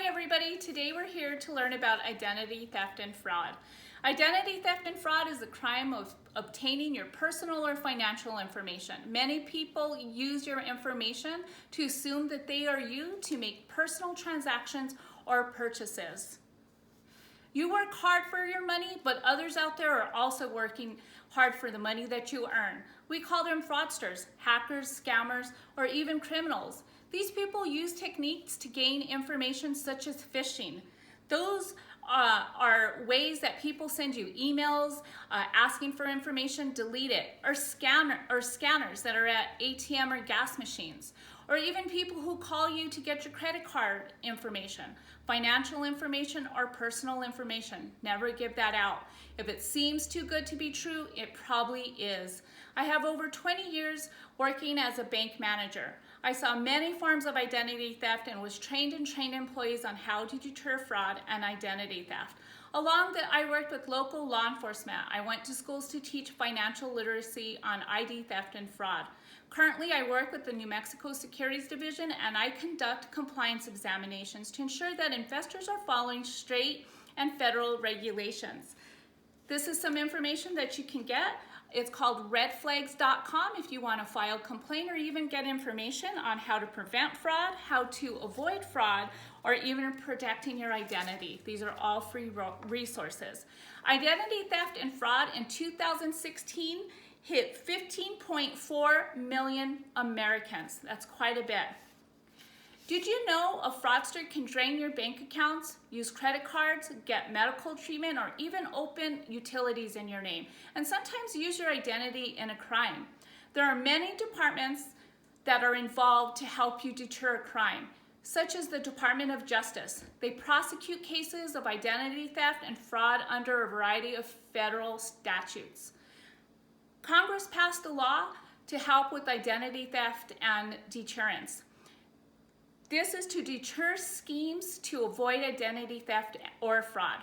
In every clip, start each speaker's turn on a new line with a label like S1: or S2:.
S1: everybody. Today we're here to learn about identity theft and fraud. Identity theft and fraud is the crime of obtaining your personal or financial information. Many people use your information to assume that they are you to make personal transactions or purchases. You work hard for your money, but others out there are also working hard for the money that you earn. We call them fraudsters, hackers, scammers, or even criminals. These people use techniques to gain information such as phishing. Those are ways that people send you emails asking for information, delete it, or scanners that are at ATM or gas machines, or even people who call you to get your credit card information, financial information, or personal information. Never give that out. If it seems too good to be true, it probably is. I have over 20 years working as a bank manager. I saw many forms of identity theft and was trained employees on how to deter fraud and identity theft. Along that, I worked with local law enforcement. I went to schools to teach financial literacy on ID theft and fraud. Currently, I work with the New Mexico Securities Division and I conduct compliance examinations to ensure that investors are following state and federal regulations. This is some information that you can get. It's called redflags.com if you want to file a complaint or even get information on how to prevent fraud, how to avoid fraud, or even protecting your identity. These are all free resources. Identity theft and fraud in 2016 hit 15.4 million Americans. That's quite a bit. Did you know a fraudster can drain your bank accounts, use credit cards, get medical treatment, or even open utilities in your name, and sometimes use your identity in a crime? There are many departments that are involved to help you deter a crime, such as the Department of Justice. They prosecute cases of identity theft and fraud under a variety of federal statutes. Congress passed a law to help with identity theft and deterrence. This is to deter schemes to avoid identity theft or fraud.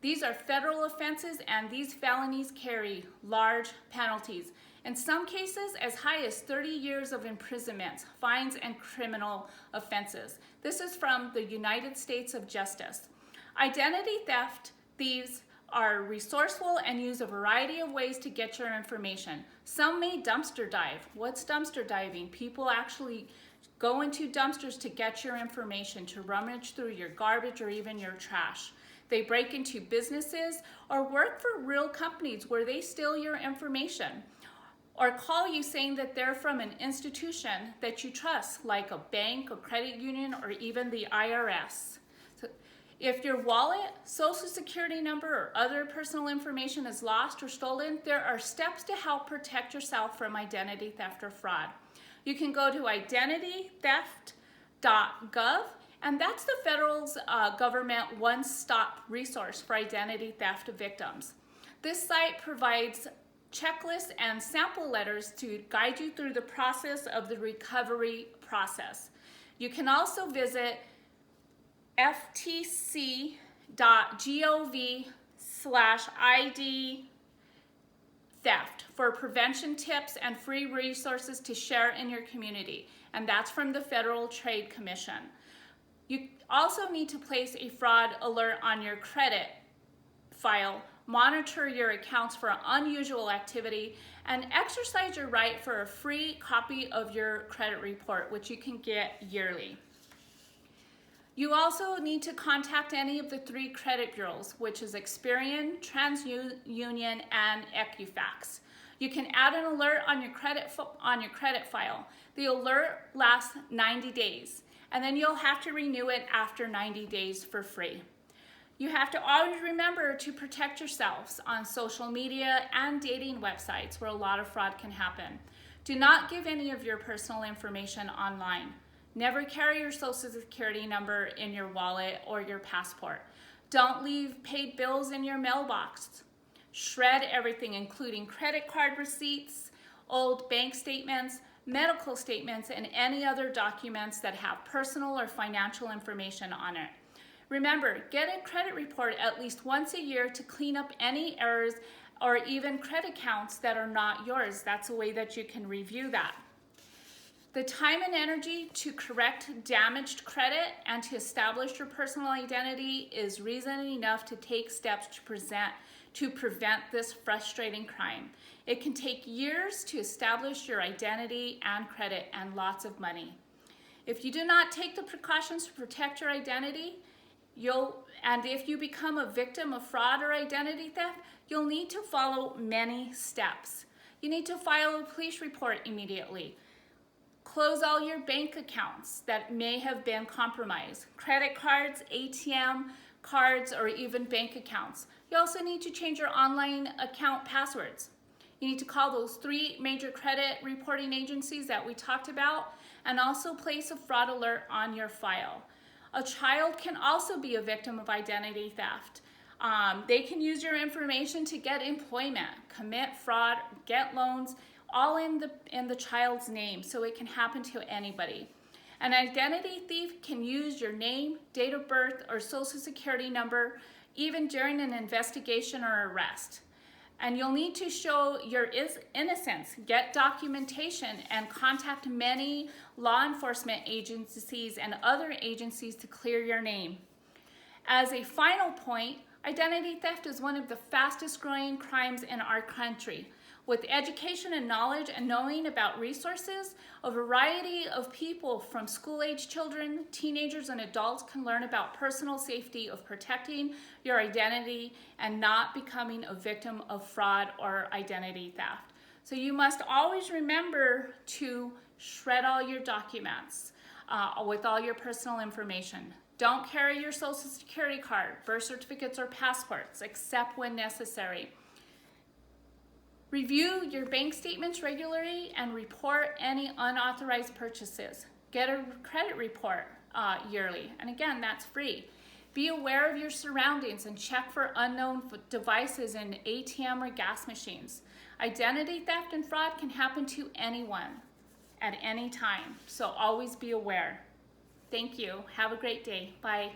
S1: These are federal offenses and these felonies carry large penalties. In some cases, as high as 30 years of imprisonment, fines, and criminal offenses. This is from the United States of Justice. Identity theft thieves are resourceful and use a variety of ways to get your information. Some may dumpster dive. What's dumpster diving? People actually go into dumpsters to get your information, to rummage through your garbage or even your trash. They break into businesses or work for real companies where they steal your information or call you saying that they're from an institution that you trust, like a bank, a credit union, or even the IRS. So if your wallet, social security number, or other personal information is lost or stolen, there are steps to help protect yourself from identity theft or fraud. You can go to identitytheft.gov, and that's the federal government one-stop resource for identity theft victims. This site provides checklists and sample letters to guide you through the process of the recovery process. You can also visit ftc.gov/ID theft for prevention tips and free resources to share in your community, and that's from the Federal Trade Commission. You also need to place a fraud alert on your credit file, monitor your accounts for unusual activity, and exercise your right for a free copy of your credit report, which you can get yearly. You also need to contact any of the 3 credit bureaus, which is Experian, TransUnion, and Equifax. You can add an alert on your credit file. The alert lasts 90 days, and then you'll have to renew it after 90 days for free. You have to always remember to protect yourselves on social media and dating websites where a lot of fraud can happen. Do not give any of your personal information online. Never carry your social security number in your wallet or your passport. Don't leave paid bills in your mailbox. Shred everything, including credit card receipts, old bank statements, medical statements, and any other documents that have personal or financial information on it. Remember, get a credit report at least once a year to clean up any errors or even credit counts that are not yours. That's a way that you can review that. The time and energy to correct damaged credit and to establish your personal identity is reason enough to take steps to prevent this frustrating crime. It can take years to establish your identity and credit and lots of money. If you do not take the precautions to protect your identity, and if you become a victim of fraud or identity theft, you'll need to follow many steps. You need to file a police report immediately. Close all your bank accounts that may have been compromised. Credit cards, ATM cards, or even bank accounts. You also need to change your online account passwords. You need to call those 3 major credit reporting agencies that we talked about, and also place a fraud alert on your file. A child can also be a victim of identity theft. They can use your information to get employment, commit fraud, get loans, all in the child's name, so it can happen to anybody. An identity thief can use your name, date of birth, or social security number, even during an investigation or arrest. And you'll need to show your innocence, get documentation, and contact many law enforcement agencies and other agencies to clear your name. As a final point, identity theft is one of the fastest growing crimes in our country. With education and knowledge and knowing about resources, a variety of people from school-age children, teenagers, and adults can learn about personal safety of protecting your identity and not becoming a victim of fraud or identity theft. So you must always remember to shred all your documents with all your personal information. Don't carry your social security card, birth certificates, or passports, except when necessary. Review your bank statements regularly and report any unauthorized purchases. Get a credit report yearly, and again, that's free. Be aware of your surroundings and check for unknown devices in ATM or gas machines. Identity theft and fraud can happen to anyone at any time, so always be aware. Thank you. Have a great day. Bye.